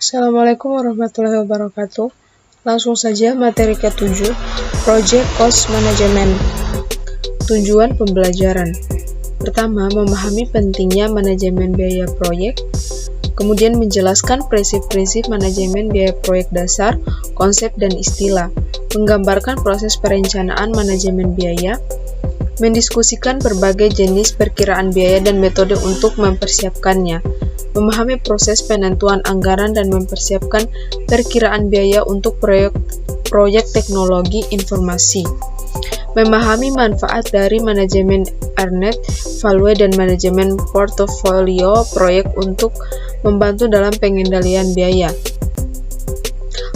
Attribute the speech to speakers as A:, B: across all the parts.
A: Assalamualaikum warahmatullahi wabarakatuh. Langsung saja materi ke-7, Project Cost Management. Tujuan pembelajaran. Pertama, memahami pentingnya manajemen biaya proyek. Kemudian menjelaskan prinsip-prinsip manajemen biaya proyek dasar, konsep dan istilah. Menggambarkan proses perencanaan manajemen biaya. Mendiskusikan berbagai jenis perkiraan biaya dan metode untuk mempersiapkannya. Memahami proses penentuan anggaran dan mempersiapkan perkiraan biaya untuk proyek teknologi informasi. Memahami manfaat dari manajemen earned value dan manajemen portofolio proyek untuk membantu dalam pengendalian biaya.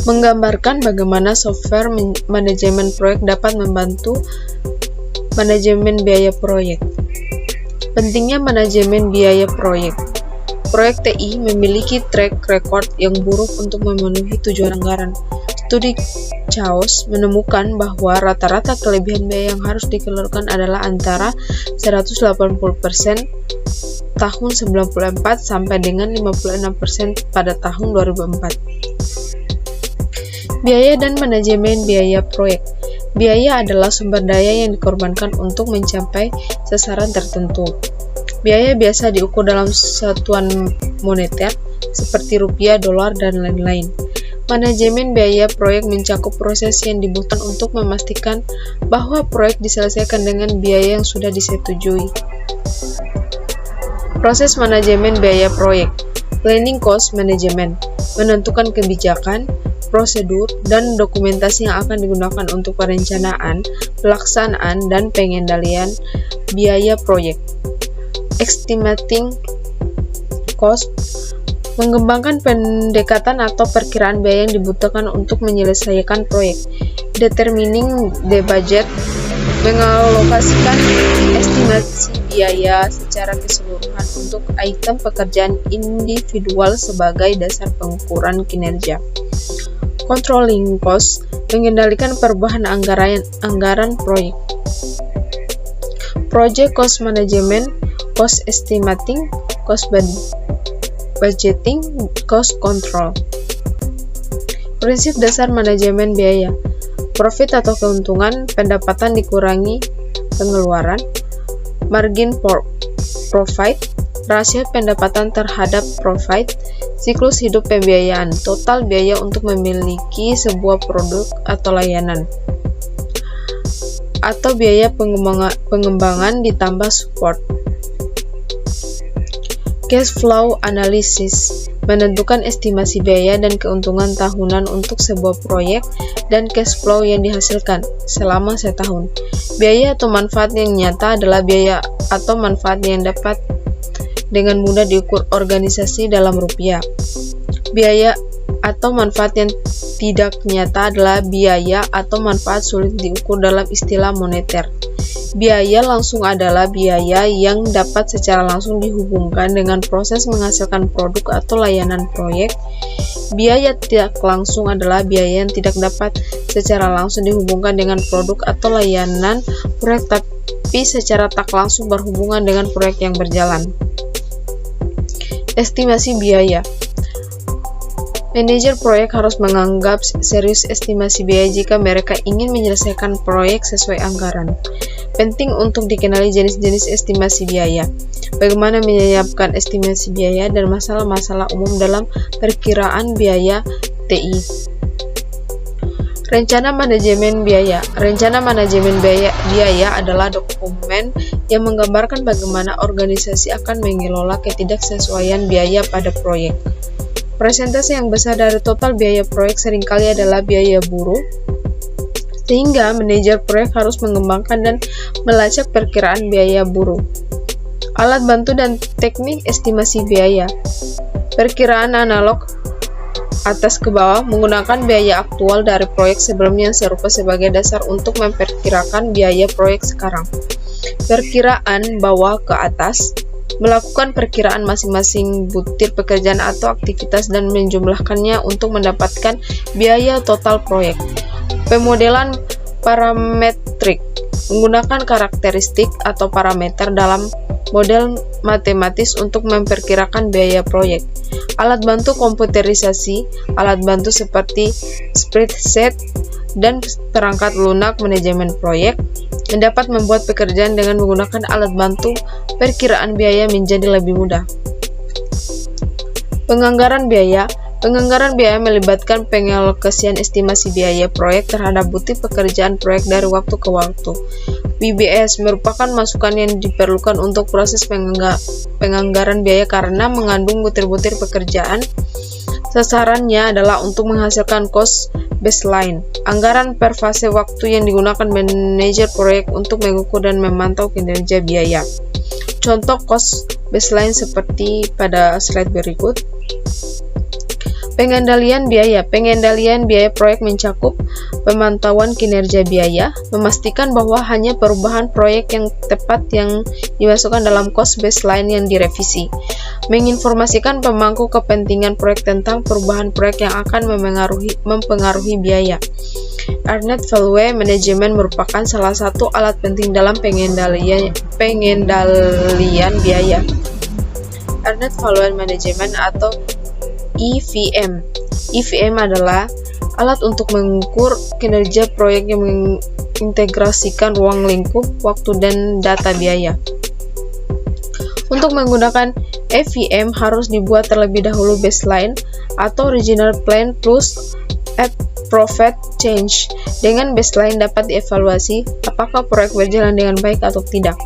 A: Menggambarkan bagaimana software manajemen proyek dapat membantu manajemen biaya proyek. Pentingnya manajemen biaya proyek. Proyek TI memiliki track record yang buruk untuk memenuhi tujuan anggaran. Studi Chaos menemukan bahwa rata-rata kelebihan biaya yang harus dikeluarkan adalah antara 180% tahun 94 sampai dengan 56% pada tahun 2004. Biaya dan manajemen biaya proyek. Biaya adalah sumber daya yang dikorbankan untuk mencapai sasaran tertentu. Biaya biasa diukur dalam satuan moneter, seperti rupiah, dolar, dan lain-lain. Manajemen biaya proyek mencakup proses yang dibutuhkan untuk memastikan bahwa proyek diselesaikan dengan biaya yang sudah disetujui. Proses manajemen biaya proyek. Planning cost management, menentukan kebijakan, prosedur, dan dokumentasi yang akan digunakan untuk perencanaan, pelaksanaan, dan pengendalian biaya proyek. Estimating cost, mengembangkan pendekatan atau perkiraan biaya yang dibutuhkan untuk menyelesaikan proyek. Determining the budget, mengalokasikan estimasi biaya secara keseluruhan untuk item pekerjaan individual sebagai dasar pengukuran kinerja. Controlling cost, mengendalikan perubahan anggaran proyek. Project cost management, cost estimating, cost budgeting, cost control. Prinsip dasar manajemen biaya. Profit atau keuntungan, pendapatan dikurangi pengeluaran. Margin profit, rasio pendapatan terhadap profit. Siklus hidup pembiayaan, total biaya untuk memiliki sebuah produk atau layanan. Atau biaya pengembangan ditambah support. Cash flow analysis, menentukan estimasi biaya dan keuntungan tahunan untuk sebuah proyek dan cash flow yang dihasilkan selama setahun. Biaya atau manfaat yang nyata adalah biaya atau manfaat yang dapat dengan mudah diukur organisasi dalam rupiah. Biaya atau manfaat yang tidak nyata adalah biaya atau manfaat sulit diukur dalam istilah moneter. Biaya langsung adalah biaya yang dapat secara langsung dihubungkan dengan proses menghasilkan produk atau layanan proyek. Biaya tidak langsung adalah biaya yang tidak dapat secara langsung dihubungkan dengan produk atau layanan proyek tapi secara tak langsung berhubungan dengan proyek yang berjalan. Estimasi biaya. Manajer proyek harus menganggap serius estimasi biaya jika mereka ingin menyelesaikan proyek sesuai anggaran. Penting untuk dikenali jenis-jenis estimasi biaya, bagaimana menyiapkan estimasi biaya, dan masalah-masalah umum dalam perkiraan biaya TI. Rencana manajemen biaya. Rencana manajemen biaya adalah dokumen yang menggambarkan bagaimana organisasi akan mengelola ketidaksesuaian biaya pada proyek. Persentase yang besar dari total biaya proyek seringkali adalah biaya buruh, sehingga manajer proyek harus mengembangkan dan melacak perkiraan biaya buruh. Alat bantu dan teknik estimasi biaya. Perkiraan analog atas ke bawah menggunakan biaya aktual dari proyek sebelumnya yang serupa sebagai dasar untuk memperkirakan biaya proyek sekarang. Perkiraan bawah ke atas, melakukan perkiraan masing-masing butir pekerjaan atau aktivitas dan menjumlahkannya untuk mendapatkan biaya total proyek. Pemodelan parametrik, menggunakan karakteristik atau parameter dalam model matematis untuk memperkirakan biaya proyek. Alat bantu komputerisasi, alat bantu seperti spreadsheet dan perangkat lunak manajemen proyek yang dapat membuat pekerjaan dengan menggunakan alat bantu perkiraan biaya menjadi lebih mudah. Penganggaran biaya. Penganggaran biaya melibatkan pengalokasian estimasi biaya proyek terhadap bukti pekerjaan proyek dari waktu ke waktu. PBS merupakan masukan yang diperlukan untuk proses penganggaran biaya karena mengandung butir-butir pekerjaan. Sasarannya adalah untuk menghasilkan cost baseline, anggaran per fase waktu yang digunakan manajer proyek untuk mengukur dan memantau kinerja biaya. Contoh cost baseline seperti pada slide berikut. Pengendalian biaya. Pengendalian biaya proyek mencakup pemantauan kinerja biaya, memastikan bahwa hanya perubahan proyek yang tepat yang dimasukkan dalam cost baseline yang direvisi, menginformasikan pemangku kepentingan proyek tentang perubahan proyek yang akan mempengaruhi biaya. Earned Value Management merupakan salah satu alat penting dalam pengendalian biaya. Earned Value Management atau EVM. EVM adalah alat untuk mengukur kinerja proyek yang mengintegrasikan ruang lingkup, waktu, dan data biaya. Untuk menggunakan EVM harus dibuat terlebih dahulu baseline atau original plan plus approved change. Dengan baseline dapat dievaluasi apakah proyek berjalan dengan baik atau tidak.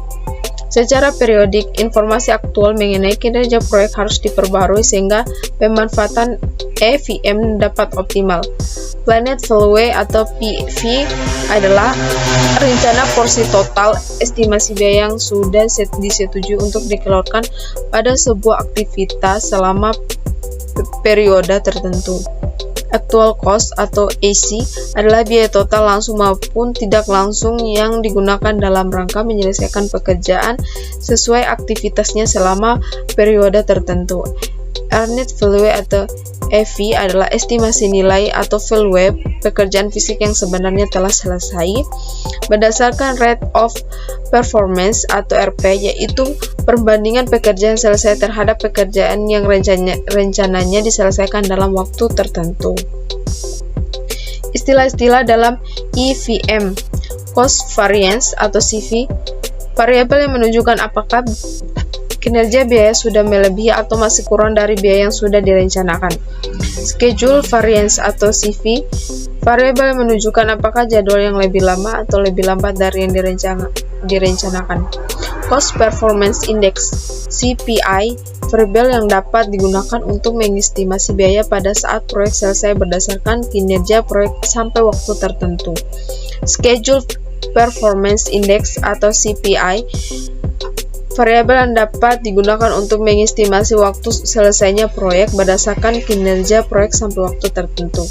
A: Secara periodik, informasi aktual mengenai kinerja proyek harus diperbaharui sehingga pemanfaatan EVM dapat optimal. Planned Value atau PV adalah rencana porsi total estimasi biaya yang sudah disetujui untuk dikeluarkan pada sebuah aktivitas selama periode tertentu. Actual cost atau AC adalah biaya total langsung maupun tidak langsung yang digunakan dalam rangka menyelesaikan pekerjaan sesuai aktivitasnya selama periode tertentu. Earned Value atau EV adalah estimasi nilai atau value pekerjaan fisik yang sebenarnya telah selesai berdasarkan rate of performance atau RP, yaitu perbandingan pekerjaan selesai terhadap pekerjaan yang rencananya diselesaikan dalam waktu tertentu. Istilah-istilah dalam EVM. Cost variance atau CV, variabel yang menunjukkan apakah kinerja biaya sudah melebihi atau masih kurang dari biaya yang sudah direncanakan. Schedule variance atau CV, variabel yang menunjukkan apakah jadwal yang lebih lama atau lebih lambat dari yang direncanakan. Cost Performance Index (CPI), variabel yang dapat digunakan untuk mengestimasi biaya pada saat proyek selesai berdasarkan kinerja proyek sampai waktu tertentu. Schedule Performance Index atau CPI, variabel yang dapat digunakan untuk mengestimasi waktu selesainya proyek berdasarkan kinerja proyek sampai waktu tertentu.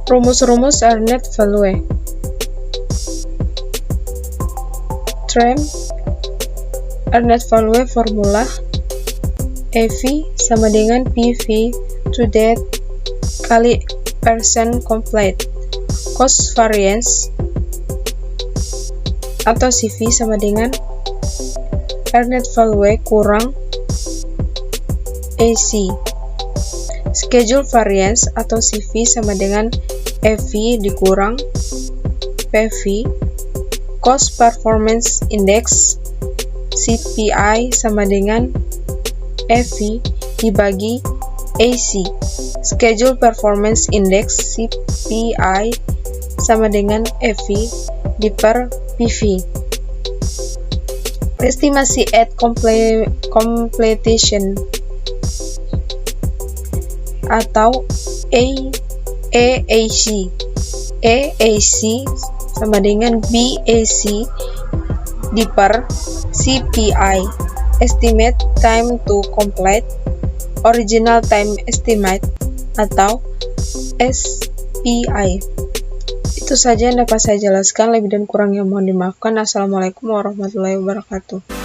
A: Rumus-rumus Earned Value. TREM Earned Value formula EV sama dengan PV to date kali percent complete. Cost variance atau CV sama dengan Earned Value kurang AC. Schedule variance atau CV sama dengan EV dikurang PV. Cost Performance Index CPI sama dengan EV dibagi AC. Schedule Performance Index CPI sama dengan EV per PV. Estimasi at completion atau EAC. EAC sama dengan BAC per CPI. Estimate time to complete, original time estimate atau SPI. Itu saja yang dapat saya jelaskan, lebih dan kurangnya mohon dimaafkan. Assalamualaikum warahmatullahi wabarakatuh.